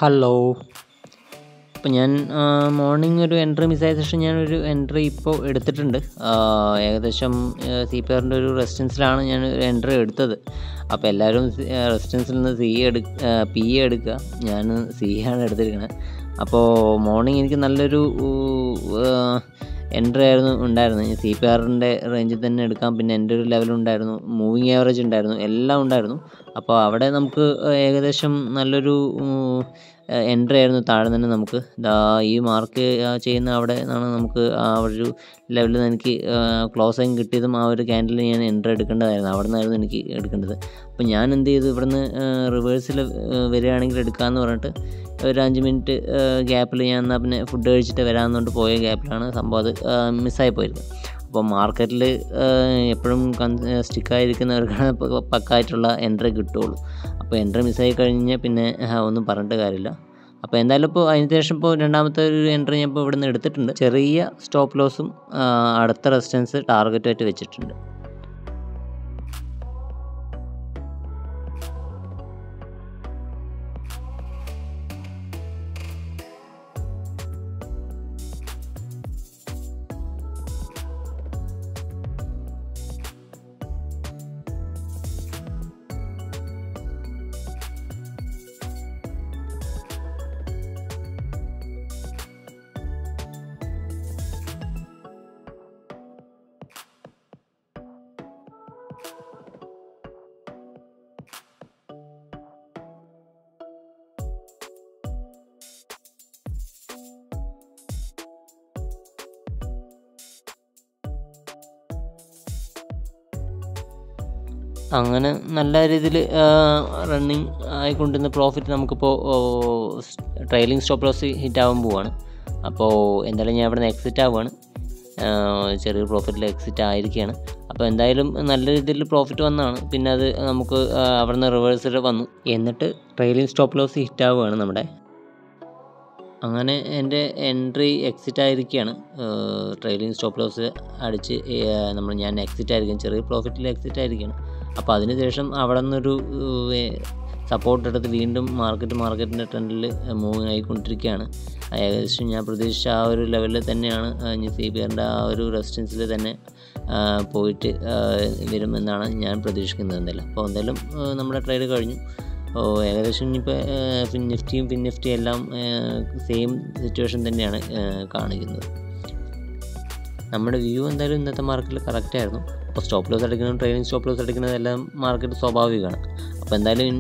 Hello. അപ്പോൾ ഞാൻ morning ഒരു എൻട്രി മിസ്സായ ശേഷം ഞാനൊരു എൻട്രി ഇപ്പോൾ എടുത്തിട്ടുണ്ട്. ഏകദേശം CPRൻ്റെ ഒരു റെസിസ്റ്റൻസിലാണ് ഞാൻ എൻട്രി എടുത്തത്. അപ്പോൾ എല്ലാവരും റെസിസ്റ്റൻസിൽ നിന്ന് PE എടുക്കുക. ഞാൻ CE ആണ് എടുത്തിരിക്കുന്നത്. അപ്പോൾ മോർണിംഗ് എനിക്ക് നല്ലൊരു എൻട്രി ആയിരുന്നു ഉണ്ടായിരുന്നത്. CPRൻ്റെ റേഞ്ചിൽ തന്നെ എടുക്കാം. പിന്നെ എൻ്റെ ഒരു ലെവലുണ്ടായിരുന്നു, മൂവിങ് ആവറേജ് ഉണ്ടായിരുന്നു, എല്ലാം ഉണ്ടായിരുന്നു. അപ്പോൾ അവിടെ നമുക്ക് ഏകദേശം നല്ലൊരു എൻട്രി ആയിരുന്നു. താഴെ തന്നെ നമുക്ക് ഈ മാർക്ക് ചെയ്യുന്ന അവിടെ നിന്നാണ് നമുക്ക് ആ ഒരു ലെവലിൽ നിന്ന് എനിക്ക് ക്ലോസിങ് കിട്ടിയതും ആ ഒരു ക്യാൻഡിൽ ഞാൻ എൻട്രി എടുക്കേണ്ടതായിരുന്നു. അവിടെ നിന്നായിരുന്നു എനിക്ക് എടുക്കേണ്ടത്. അപ്പോൾ ഞാൻ എന്ത് ചെയ്തു, ഇവിടുന്ന് റിവേഴ്സിൽ വരികയാണെങ്കിൽ എടുക്കാമെന്ന് പറഞ്ഞിട്ട് ഒരു 5 മിനിറ്റ് ഗ്യാപ്പിൽ ഞാൻ എന്നാൽ പിന്നെ ഫുഡ് കഴിച്ചിട്ട് വരാമെന്നുകൊണ്ട് പോയ ഗ്യാപ്പിലാണ് സംഭവം അത് മിസ്സായി പോയിരുന്നത്. അപ്പോൾ മാർക്കറ്റിൽ എപ്പോഴും സ്റ്റിക്കായിരിക്കുന്നവർക്കാണ് പക്കായിട്ടുള്ള എൻട്രി കിട്ടുകയുള്ളൂ. അപ്പോൾ എൻട്രി മിസ്സായി കഴിഞ്ഞാൽ പിന്നെ ഒന്നും പറഞ്ഞിട്ട് കാര്യമില്ല. അപ്പോൾ എന്തായാലും ഇപ്പോൾ അതിന് ശേഷം ഇപ്പോൾ രണ്ടാമത്തെ ഒരു എൻട്രി ഞാൻ ഇപ്പോൾ ഇവിടെ നിന്ന് എടുത്തിട്ടുണ്ട്. ചെറിയ സ്റ്റോപ്പ് ലോസും അടുത്ത റെസിസ്റ്റൻസ് ടാർഗറ്റുമായിട്ട് വെച്ചിട്ടുണ്ട്. അങ്ങനെ നല്ല രീതിയിൽ റണ്ണിങ് ആയിക്കൊണ്ടിരുന്ന പ്രോഫിറ്റ് നമുക്കിപ്പോൾ ട്രെയിലിംഗ് സ്റ്റോപ്പ് ലോസ് ഹിറ്റ് ആവാൻ പോവുകയാണ്. അപ്പോൾ എന്തായാലും ഞാൻ ഇവിടെ നിന്ന് എക്സിറ്റ് ആവുകയാണ്. ചെറിയൊരു പ്രോഫിറ്റിൽ എക്സിറ്റ് ആയിരിക്കുകയാണ്. അപ്പോൾ എന്തായാലും നല്ല രീതിയിൽ പ്രോഫിറ്റ് വന്നതാണ്. പിന്നെ അത് നമുക്ക് അവിടെ നിന്ന് റിവേഴ്സിൽ വന്നു. എന്നിട്ട് ട്രെയിലിംഗ് സ്റ്റോപ്പ് ലോസ് ഹിറ്റ് ആവുകയാണ് നമ്മുടെ. അങ്ങനെ എൻ്റെ എൻട്രി എക്സിറ്റ് ആയിരിക്കുകയാണ്. ട്രെയിലിംഗ് സ്റ്റോപ്പ് ലോസ് അടിച്ച് ഞാൻ എക്സിറ്റ് ആയിരിക്കും, ചെറിയ പ്രോഫിറ്റിൽ എക്സിറ്റ് ആയിരിക്കുകയാണ്. അപ്പോൾ അതിന് ശേഷം അവിടെ നിന്നൊരു സപ്പോർട്ട് എടുത്ത് വീണ്ടും മാർക്കറ്റിൻ്റെ ട്രെൻഡിൽ മൂവിങ് ആയിക്കൊണ്ടിരിക്കുകയാണ്. ഏകദേശം ഞാൻ പ്രതീക്ഷിച്ച ആ ഒരു ലെവലിൽ തന്നെയാണ് CPRൻ്റെ ആ ഒരു റെസിസ്റ്റൻസിൽ തന്നെ പോയിട്ട് വരുമെന്നാണ് ഞാൻ പ്രതീക്ഷിക്കുന്നത്. എന്തായാലും അപ്പോൾ എന്തായാലും നമ്മുടെ ട്രേഡ് കഴിഞ്ഞു. ഏകദേശം ഇനിയിപ്പോൾ നിഫ്റ്റിയും ഫിൻനിഫ്റ്റി എല്ലാം സെയിം സിറ്റുവേഷൻ തന്നെയാണ് കാണിക്കുന്നത്. നമ്മുടെ വ്യൂ എന്തായാലും ഇന്നത്തെ മാർക്കറ്റിൽ കറക്റ്റായിരുന്നു. അപ്പോൾ സ്റ്റോപ്പ് ലോസ് അടിക്കുന്നതും ട്രെയിലിംഗ് സ്റ്റോപ്പ് ലോസ് അടിക്കുന്നതും എല്ലാം മാർക്കറ്റ് സ്വാഭാവികമാണ്. അപ്പോൾ എന്തായാലും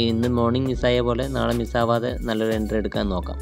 ഇന്ന് മോർണിംഗ് മിസ്സായ പോലെ നാളെ മിസ്സാവാതെ നല്ലൊരു എൻട്രി എടുക്കാൻ നോക്കാം.